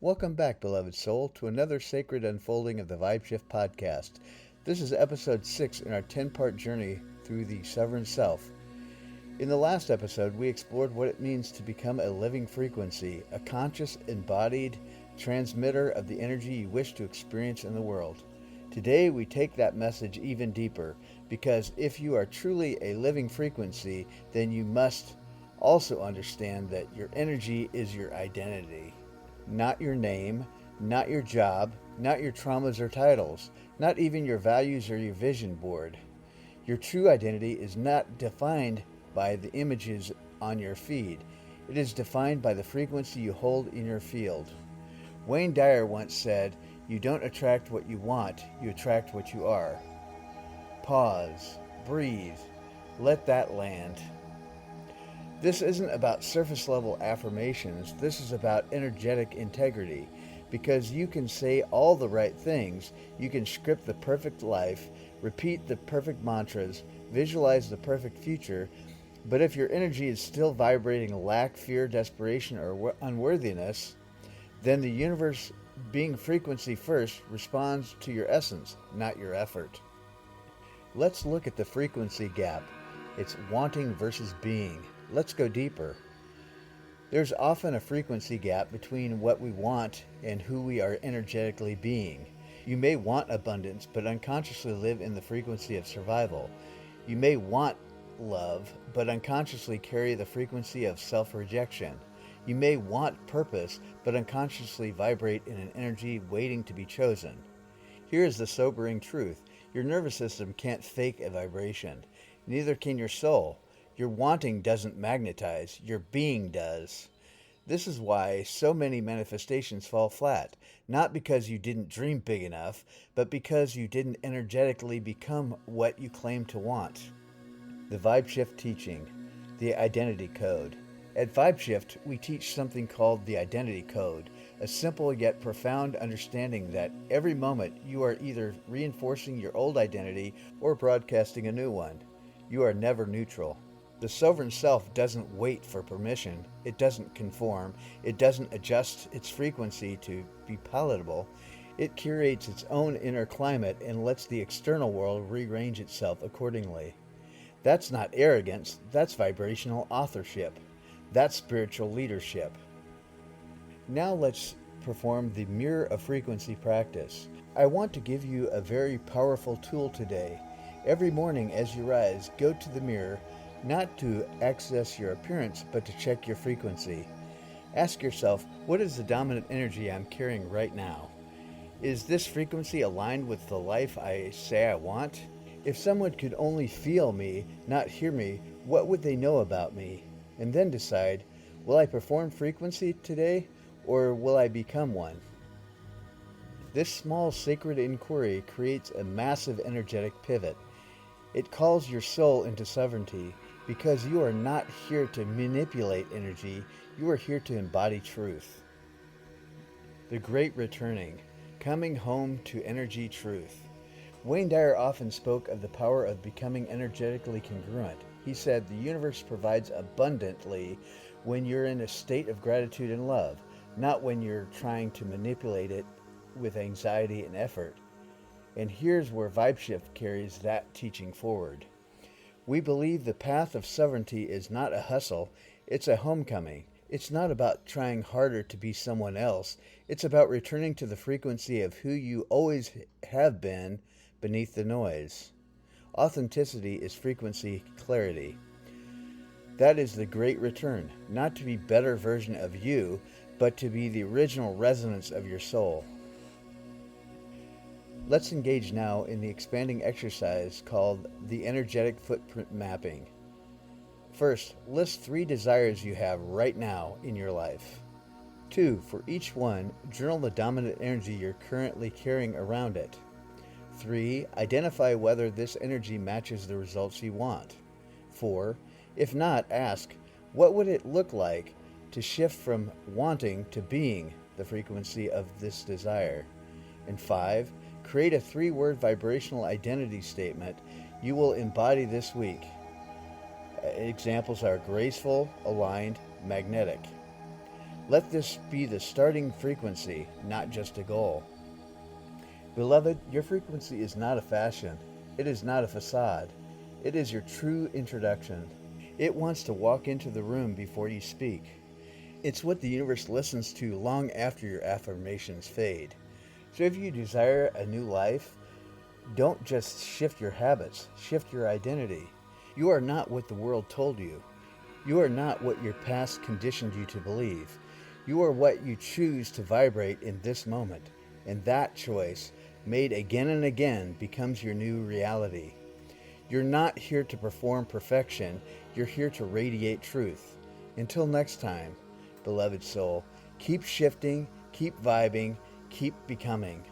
Welcome back, beloved soul, to another sacred unfolding of the VybeShift podcast. This is episode 6 in our 10-part journey through the sovereign self. In the last episode, we explored what it means to become a living frequency, a conscious, embodied transmitter of the energy you wish to experience in the world. Today, we take that message even deeper, because if you are truly a living frequency, then you must also understand that your energy is your identity. Not your name, not your job, not your traumas or titles, not even your values or your vision board. Your true identity is not defined by the images on your feed. It is defined by the frequency you hold in your field. Wayne Dyer once said, "You don't attract what you want, you attract what you are." Pause, breathe, let that land. This isn't about surface level affirmations, this is about energetic integrity. Because you can say all the right things, you can script the perfect life, repeat the perfect mantras, visualize the perfect future, but if your energy is still vibrating lack, fear, desperation, or unworthiness, then the universe, being frequency first, responds to your essence, not your effort. Let's look at the frequency gap. It's wanting versus being. Let's go deeper. There's often a frequency gap between what we want and who we are energetically being. You may want abundance, but unconsciously live in the frequency of survival. You may want love, but unconsciously carry the frequency of self-rejection. You may want purpose, but unconsciously vibrate in an energy waiting to be chosen. Here is the sobering truth. Your nervous system can't fake a vibration. Neither can your soul. Your wanting doesn't magnetize, your being does. This is why so many manifestations fall flat, not because you didn't dream big enough, but because you didn't energetically become what you claim to want. The VybeShift teaching, the identity code. At VybeShift, we teach something called the identity code, a simple yet profound understanding that every moment you are either reinforcing your old identity or broadcasting a new one. You are never neutral. The sovereign self doesn't wait for permission, it doesn't conform, it doesn't adjust its frequency to be palatable. It curates its own inner climate and lets the external world rearrange itself accordingly. That's not arrogance, that's vibrational authorship. That's spiritual leadership. Now let's perform the mirror of frequency practice. I want to give you a very powerful tool today. Every morning as you rise, go to the mirror, not to access your appearance, but to check your frequency. Ask yourself, what is the dominant energy I'm carrying right now? Is this frequency aligned with the life I say I want? If someone could only feel me, not hear me, what would they know about me? And then decide, will I perform frequency today, or will I become one? This small sacred inquiry creates a massive energetic pivot. It calls your soul into sovereignty, because you are not here to manipulate energy, you are here to embody truth. The Great Returning, coming home to energy truth. Wayne Dyer often spoke of the power of becoming energetically congruent. He said the universe provides abundantly when you're in a state of gratitude and love, not when you're trying to manipulate it with anxiety and effort. And here's where VybeShift carries that teaching forward. We believe the path of sovereignty is not a hustle, it's a homecoming. It's not about trying harder to be someone else. It's about returning to the frequency of who you always have been beneath the noise. Authenticity is frequency clarity. That is the great return, not to be a better version of you, but to be the original resonance of your soul. Let's engage now in the expanding exercise called the energetic footprint mapping. First, list 3 desires you have right now in your life. 2, for each one, journal the dominant energy you're currently carrying around it. 3, identify whether this energy matches the results you want. 4, if not, ask, what would it look like to shift from wanting to being the frequency of this desire? And 5, create a 3-word vibrational identity statement you will embody this week. Examples are graceful, aligned, magnetic. Let this be the starting frequency, not just a goal. Beloved, your frequency is not a fashion. It is not a facade. It is your true introduction. It wants to walk into the room before you speak. It's what the universe listens to long after your affirmations fade. So if you desire a new life, don't just shift your habits, shift your identity. You are not what the world told you. You are not what your past conditioned you to believe. You are what you choose to vibrate in this moment. And that choice, made again and again, becomes your new reality. You're not here to perform perfection. You're here to radiate truth. Until next time, beloved soul, keep shifting, keep vibing, keep becoming.